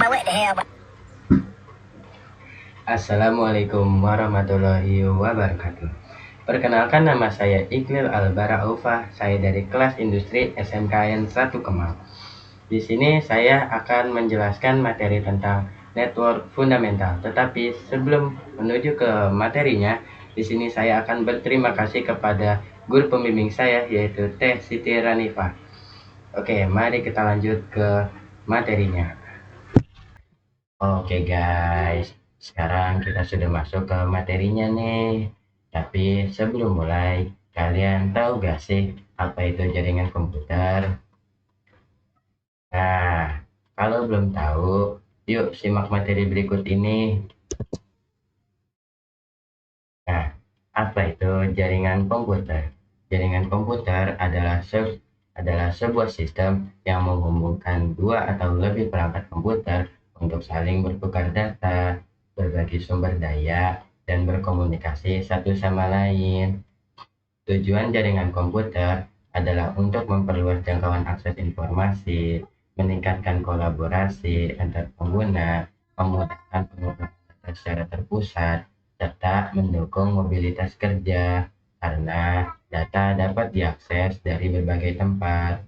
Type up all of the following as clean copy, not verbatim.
what the hell? Assalamualaikum warahmatullahi wabarakatuh. Perkenalkan, nama saya Iqlil Albara Aufa. Saya dari kelas industri SMKN 1 Kemal. Di sini saya akan menjelaskan materi tentang network fundamental. Tetapi sebelum menuju ke materinya, di sini saya akan berterima kasih kepada guru pembimbing saya, yaitu Teh Siti Ranifa. Oke, mari kita lanjut ke materinya. Oke guys, sekarang kita sudah masuk ke materinya nih. Tapi sebelum mulai, kalian tahu gak sih apa itu jaringan komputer? Nah, kalau belum tahu, yuk simak materi berikut ini. Nah, apa itu jaringan komputer? Jaringan komputer adalah sebuah sistem yang menghubungkan dua atau lebih perangkat komputer untuk saling bertukar data, berbagi sumber daya, dan berkomunikasi satu sama lain. Tujuan jaringan komputer adalah untuk memperluas jangkauan akses informasi, meningkatkan kolaborasi antar pengguna, memudahkan pengumpulan data secara terpusat, serta mendukung mobilitas kerja karena data dapat diakses dari berbagai tempat.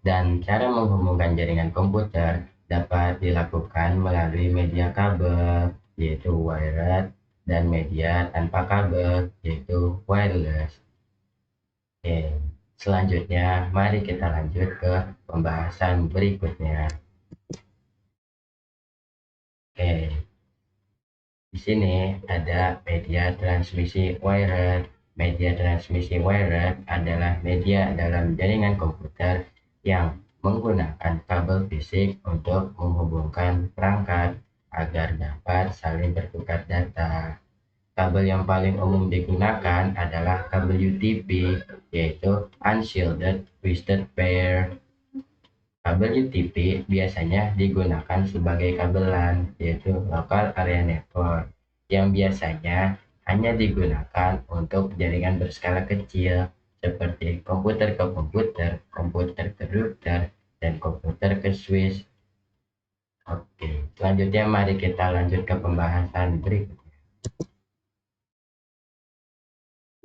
Dan cara menghubungkan jaringan komputer dapat dilakukan melalui media kabel, yaitu wired, dan media tanpa kabel, yaitu wireless. Oke, selanjutnya mari kita lanjut ke pembahasan berikutnya. Oke, di sini ada media transmisi wired. Media transmisi wired adalah media dalam jaringan komputer yang menggunakan kabel fisik untuk menghubungkan perangkat agar dapat saling bertukar data. Kabel yang paling umum digunakan adalah kabel UTP, yaitu Unshielded Twisted Pair. Kabel UTP biasanya digunakan sebagai kabel LAN, yaitu Local Area Network, yang biasanya hanya digunakan untuk jaringan berskala kecil, seperti komputer ke komputer, komputer ke router, dan komputer ke switch. Oke, selanjutnya mari kita lanjut ke pembahasan berikutnya.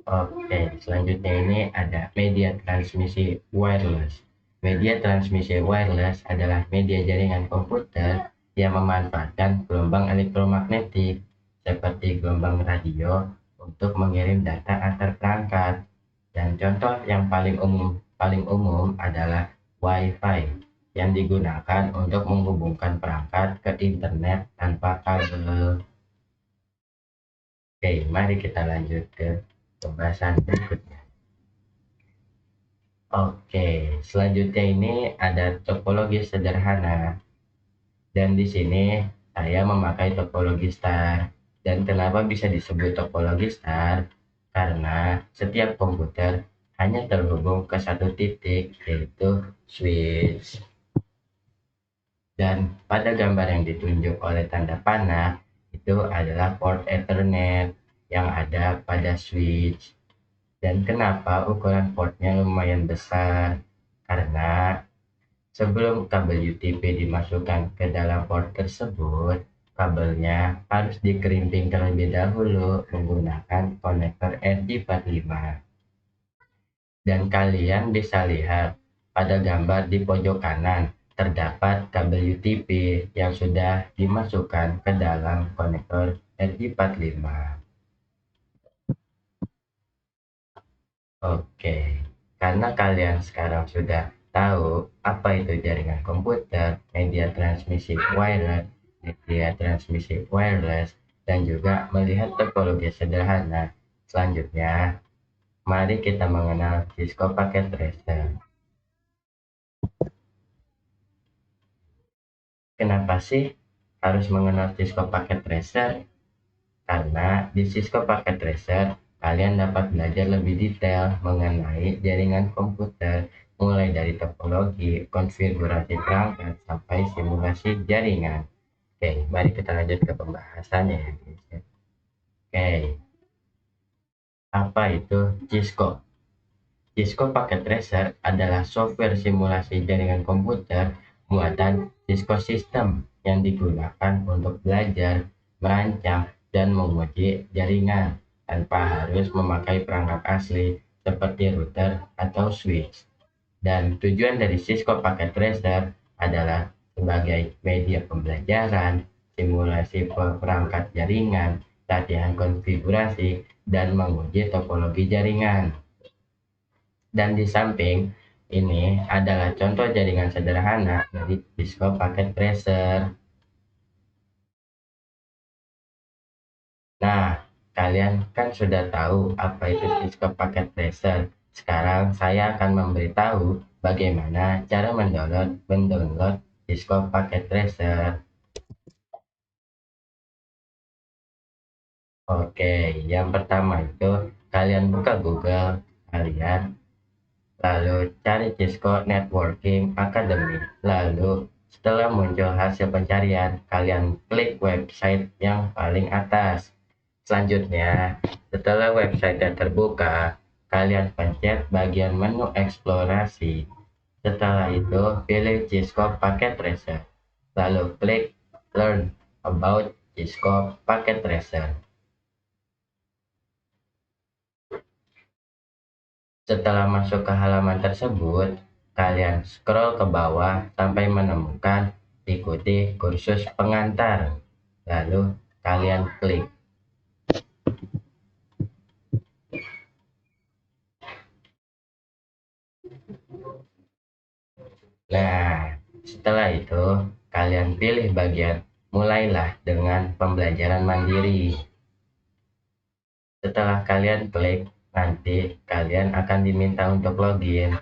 Oke, selanjutnya ini ada media transmisi wireless. Media transmisi wireless adalah media jaringan komputer yang memanfaatkan gelombang elektromagnetik seperti gelombang radio untuk mengirim data antar perangkat. Dan contoh yang paling umum adalah Wi-Fi yang digunakan untuk menghubungkan perangkat ke internet tanpa kabel. Oke, mari kita lanjut ke pembahasan berikutnya. Oke, selanjutnya ini ada topologi sederhana. Dan di sini saya memakai topologi star. Dan kenapa bisa disebut topologi star? Karena setiap komputer hanya terhubung ke satu titik, yaitu switch. Dan pada gambar yang ditunjuk oleh tanda panah, itu adalah port Ethernet yang ada pada switch. Dan kenapa ukuran portnya lumayan besar? Karena sebelum kabel UTP dimasukkan ke dalam port tersebut, kabelnya harus dikerimping terlebih dahulu menggunakan konektor RJ45. Dan kalian bisa lihat pada gambar di pojok kanan, terdapat kabel UTP yang sudah dimasukkan ke dalam konektor RJ45. Oke, karena kalian sekarang sudah tahu apa itu jaringan komputer, media transmisi wired, media transmisi wireless, dan juga melihat topologi sederhana. Selanjutnya, mari kita mengenal Cisco Packet Tracer. Kenapa sih harus mengenal Cisco Packet Tracer? Karena di Cisco Packet Tracer, kalian dapat belajar lebih detail mengenai jaringan komputer, mulai dari topologi, konfigurasi perangkat, sampai simulasi jaringan. Oke, mari kita lanjut ke pembahasannya ya, guys. Oke, apa itu Cisco? Cisco Packet Tracer adalah software simulasi jaringan komputer Muatan Cisco System yang digunakan untuk belajar, merancang, dan menguji jaringan tanpa harus memakai perangkat asli seperti router atau switch. Dan tujuan dari Cisco Packet Tracer adalah sebagai media pembelajaran, simulasi perangkat jaringan, latihan konfigurasi, dan menguji topologi jaringan. Dan di samping ini adalah contoh jaringan sederhana dari Cisco Packet Tracer. Nah, kalian kan sudah tahu apa itu Cisco Packet Tracer. Sekarang saya akan memberitahu bagaimana cara mendownload Cisco Packet Tracer. Oke, yang pertama itu kalian buka Google, kalian lalu cari Cisco Networking Academy. Lalu setelah muncul hasil pencarian, kalian klik website yang paling atas. Selanjutnya, setelah website terbuka, kalian pencet bagian menu eksplorasi. Setelah itu, pilih Cisco Packet Tracer. Lalu klik Learn About Cisco Packet Tracer. Setelah masuk ke halaman tersebut, kalian scroll ke bawah sampai menemukan ikuti kursus pengantar. Lalu kalian klik. Nah, setelah itu kalian pilih bagian mulailah dengan pembelajaran mandiri. Setelah kalian klik, nanti kalian akan diminta untuk login.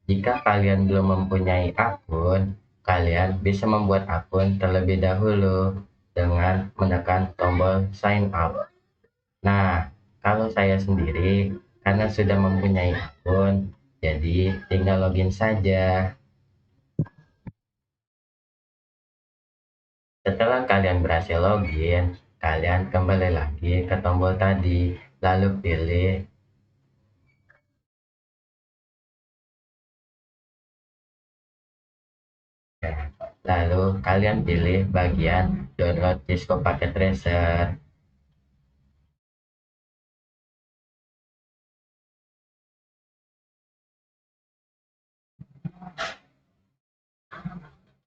Jika kalian belum mempunyai akun, kalian bisa membuat akun terlebih dahulu dengan menekan tombol sign up. Nah, kalau saya sendiri, karena sudah mempunyai akun, jadi tinggal login saja. Setelah kalian berhasil login, kalian kembali lagi ke tombol tadi, lalu pilih. Lalu kalian pilih bagian download Cisco Packet Tracer.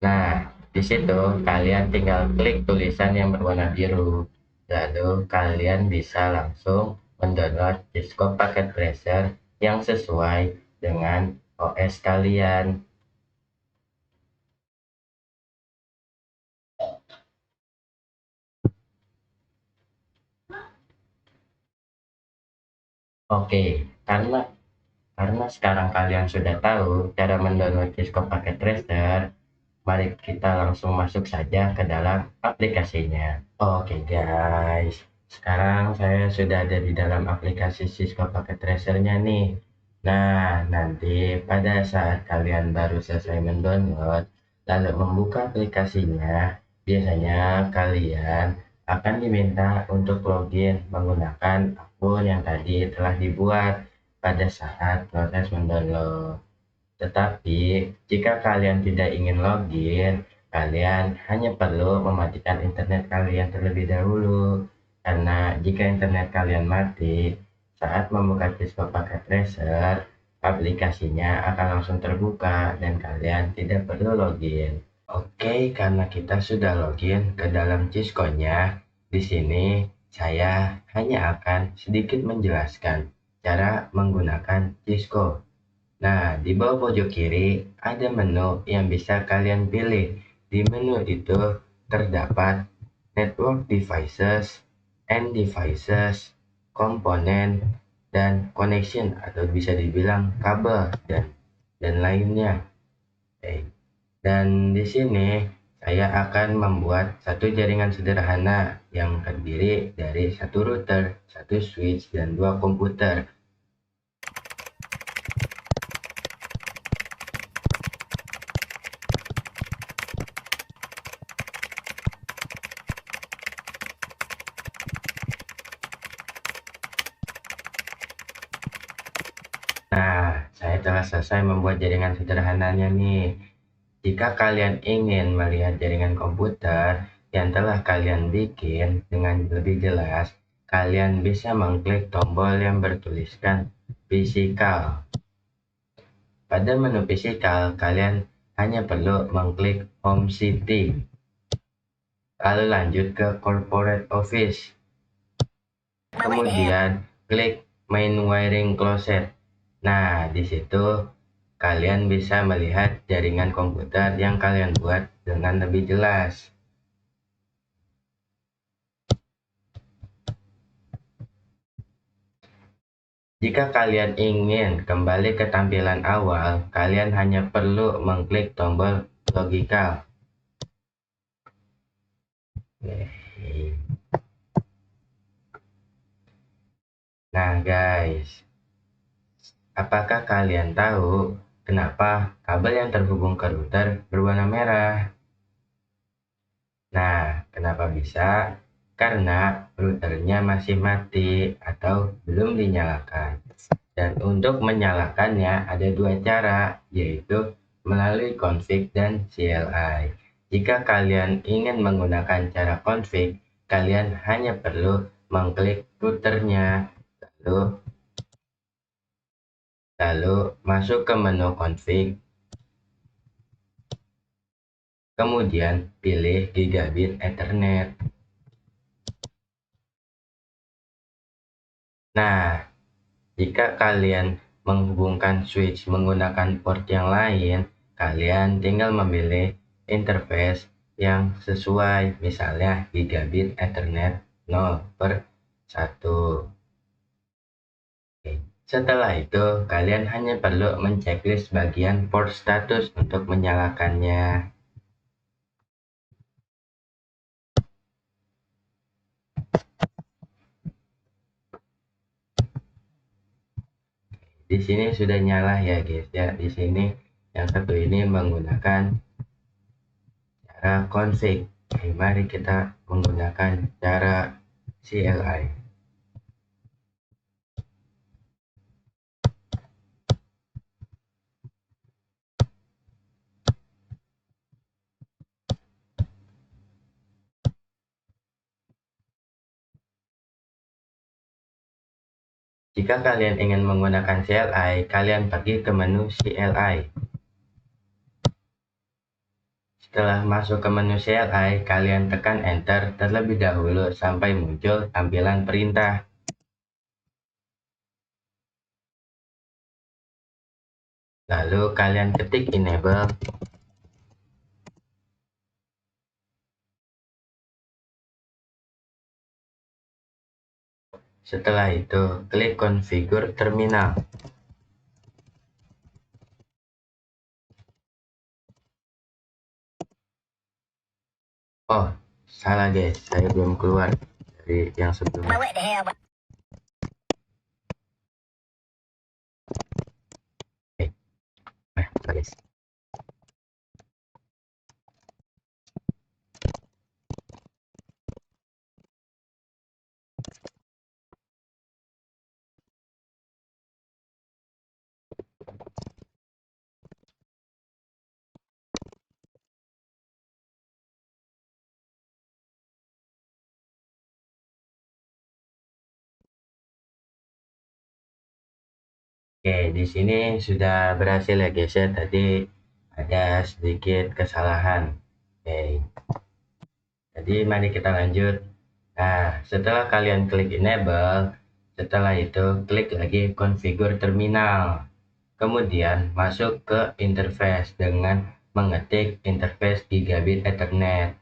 Nah, di situ kalian tinggal klik tulisan yang berwarna biru. Lalu kalian bisa langsung mendownload Cisco Packet Tracer yang sesuai dengan OS kalian. Oke, karena sekarang kalian sudah tahu cara mendownload Cisco Packet Tracer, mari kita langsung masuk saja ke dalam aplikasinya. Oke guys, sekarang saya sudah ada di dalam aplikasi Cisco Packet Tracer-nya nih. Nah, nanti pada saat kalian baru selesai mendownload, lalu membuka aplikasinya, biasanya kalian akan diminta untuk login menggunakan akun yang tadi telah dibuat pada saat proses mendownload. Tetapi, jika kalian tidak ingin login, kalian hanya perlu mematikan internet kalian terlebih dahulu. Karena jika internet kalian mati, saat membuka Cisco Packet Tracer, aplikasinya akan langsung terbuka dan kalian tidak perlu login. Oke, karena kita sudah login ke dalam Cisco-nya, di sini saya hanya akan sedikit menjelaskan cara menggunakan Cisco. Nah, di bawah pojok kiri ada menu yang bisa kalian pilih. Di menu itu terdapat Network Devices, End Devices, Komponen, dan Connection atau bisa dibilang kabel dan lainnya. Dan di sini saya akan membuat satu jaringan sederhana yang terdiri dari satu router, satu switch, dan dua komputer. Nah, saya telah selesai membuat jaringan sederhananya nih. Jika kalian ingin melihat jaringan komputer yang telah kalian bikin dengan lebih jelas, kalian bisa mengklik tombol yang bertuliskan Physical. Pada menu Physical, kalian hanya perlu mengklik Home Setting, lalu lanjut ke Corporate Office. Kemudian klik Main Wiring Closet. Nah, di situ kalian bisa melihat jaringan komputer yang kalian buat dengan lebih jelas. Jika kalian ingin kembali ke tampilan awal, kalian hanya perlu mengklik tombol Logical. Nah guys, apakah kalian tahu kenapa kabel yang terhubung ke router berwarna merah? Nah, kenapa bisa? Karena routernya masih mati atau belum dinyalakan. Dan untuk menyalakannya ada dua cara, yaitu melalui config dan CLI. Jika kalian ingin menggunakan cara config, kalian hanya perlu mengklik routernya, lalu masuk ke menu config, kemudian pilih Gigabit Ethernet. Nah, jika kalian menghubungkan switch menggunakan port yang lain, kalian tinggal memilih interface yang sesuai, misalnya Gigabit Ethernet 0/1. Setelah itu, kalian hanya perlu menceklis bagian port status untuk menyalakannya. Di sini sudah nyala ya guys ya. Di sini yang satu ini menggunakan cara config. Oke, mari kita menggunakan cara CLI. Jika kalian ingin menggunakan CLI, kalian pergi ke menu CLI. Setelah masuk ke menu CLI, kalian tekan Enter terlebih dahulu sampai muncul tampilan perintah. Lalu kalian ketik Enable. Setelah itu, klik Configure Terminal. Oh, salah guys, saya belum keluar dari yang sebelumnya. Guys. Oke, di sini sudah berhasil ya guys ya. Tadi ada sedikit kesalahan. Oke. Jadi mari kita lanjut. Nah, setelah kalian klik Enable, setelah itu klik lagi Configure Terminal. Kemudian masuk ke interface dengan mengetik interface Gigabit Ethernet.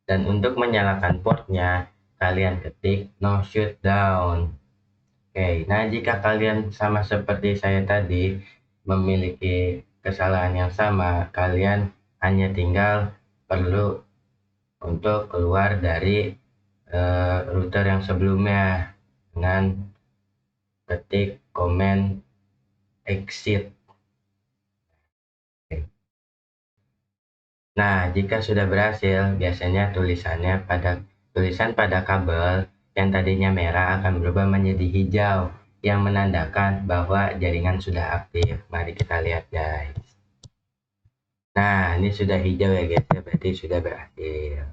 Dan untuk menyalakan portnya, kalian ketik No Shutdown. Oke, nah jika kalian sama seperti saya tadi memiliki kesalahan yang sama, kalian hanya tinggal perlu untuk keluar dari router yang sebelumnya dengan ketik command exit. Nah, jika sudah berhasil, biasanya tulisan pada kabel yang tadinya merah akan berubah menjadi hijau yang menandakan bahwa jaringan sudah aktif. Mari kita lihat guys. Nah, ini sudah hijau ya guys ya, berarti sudah berhasil.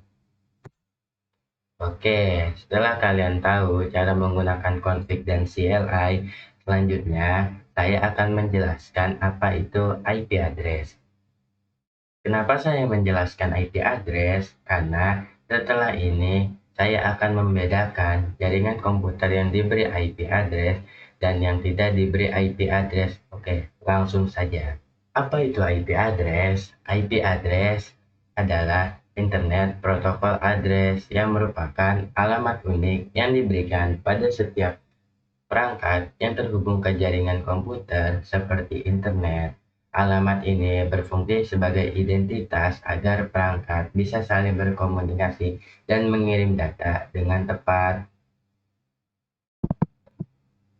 Oke, setelah kalian tahu cara menggunakan config dan CLI, selanjutnya saya akan menjelaskan apa itu IP address. Kenapa saya menjelaskan IP address? Karena setelah ini saya akan membedakan jaringan komputer yang diberi IP address dan yang tidak diberi IP address. Oke, langsung saja. Apa itu IP address? IP address adalah Internet Protocol Address yang merupakan alamat unik yang diberikan pada setiap perangkat yang terhubung ke jaringan komputer seperti internet. Alamat ini berfungsi sebagai identitas agar perangkat bisa saling berkomunikasi dan mengirim data dengan tepat.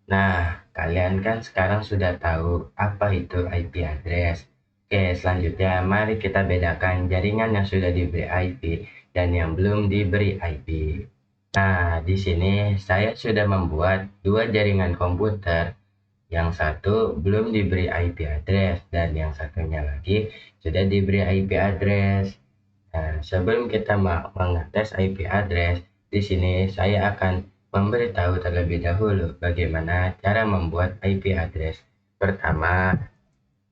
Nah, kalian kan sekarang sudah tahu apa itu IP address. Oke, selanjutnya mari kita bedakan jaringan yang sudah diberi IP dan yang belum diberi IP. Nah, di sini saya sudah membuat dua jaringan komputer. Yang satu belum diberi IP address dan yang satunya lagi sudah diberi IP address. Nah, sebelum kita mengetes IP address, di sini saya akan memberitahu terlebih dahulu bagaimana cara membuat IP address. Pertama,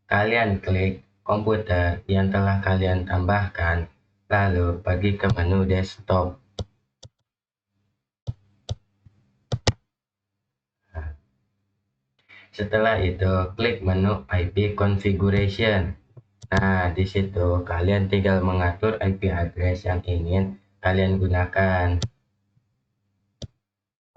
kalian klik komputer yang telah kalian tambahkan, lalu pergi ke menu desktop. Setelah itu, klik menu IP configuration. Nah, di situ kalian tinggal mengatur IP address yang ingin kalian gunakan.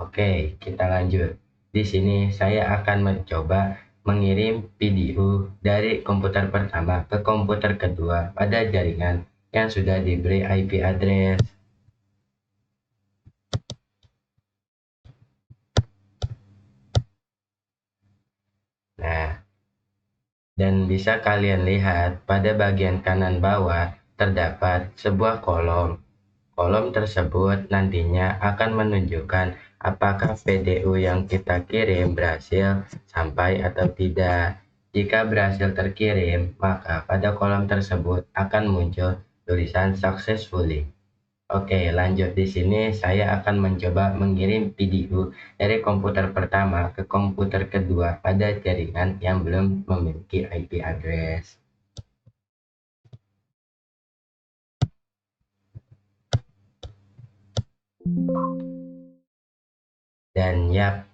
Oke, kita lanjut. Di sini saya akan mencoba mengirim video dari komputer pertama ke komputer kedua pada jaringan yang sudah diberi IP address. Nah, dan bisa kalian lihat pada bagian kanan bawah terdapat sebuah kolom. Kolom tersebut nantinya akan menunjukkan apakah VDU yang kita kirim berhasil sampai atau tidak. Jika berhasil terkirim, maka pada kolom tersebut akan muncul tulisan successfully. Oke, lanjut di sini saya akan mencoba mengirim video dari komputer pertama ke komputer kedua pada jaringan yang belum memiliki IP address. Dan yap,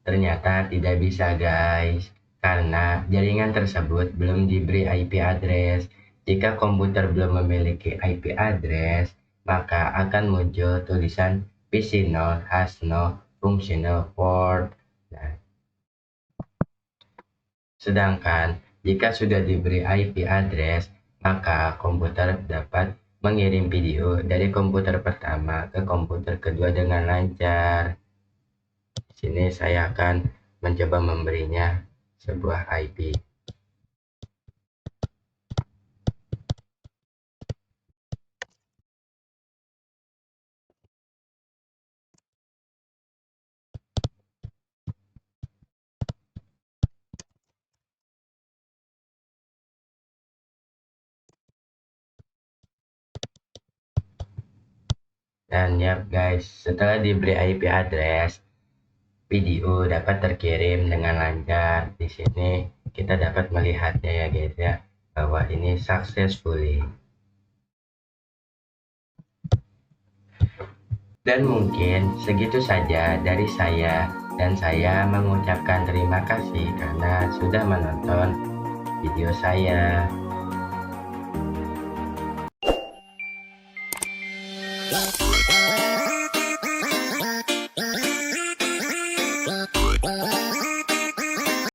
ternyata tidak bisa guys, karena jaringan tersebut belum diberi IP address. Jika komputer belum memiliki IP address, maka akan muncul tulisan PC null has no functional port. Nah, sedangkan jika sudah diberi IP address, maka komputer dapat mengirim video dari komputer pertama ke komputer kedua dengan lancar. Di sini saya akan mencoba memberinya sebuah IP. Dan ya guys, setelah diberi IP address, video dapat terkirim dengan lancar. Di sini kita dapat melihatnya ya guys ya, bahwa ini successfully. Dan mungkin segitu saja dari saya, dan saya mengucapkan terima kasih karena sudah menonton video saya.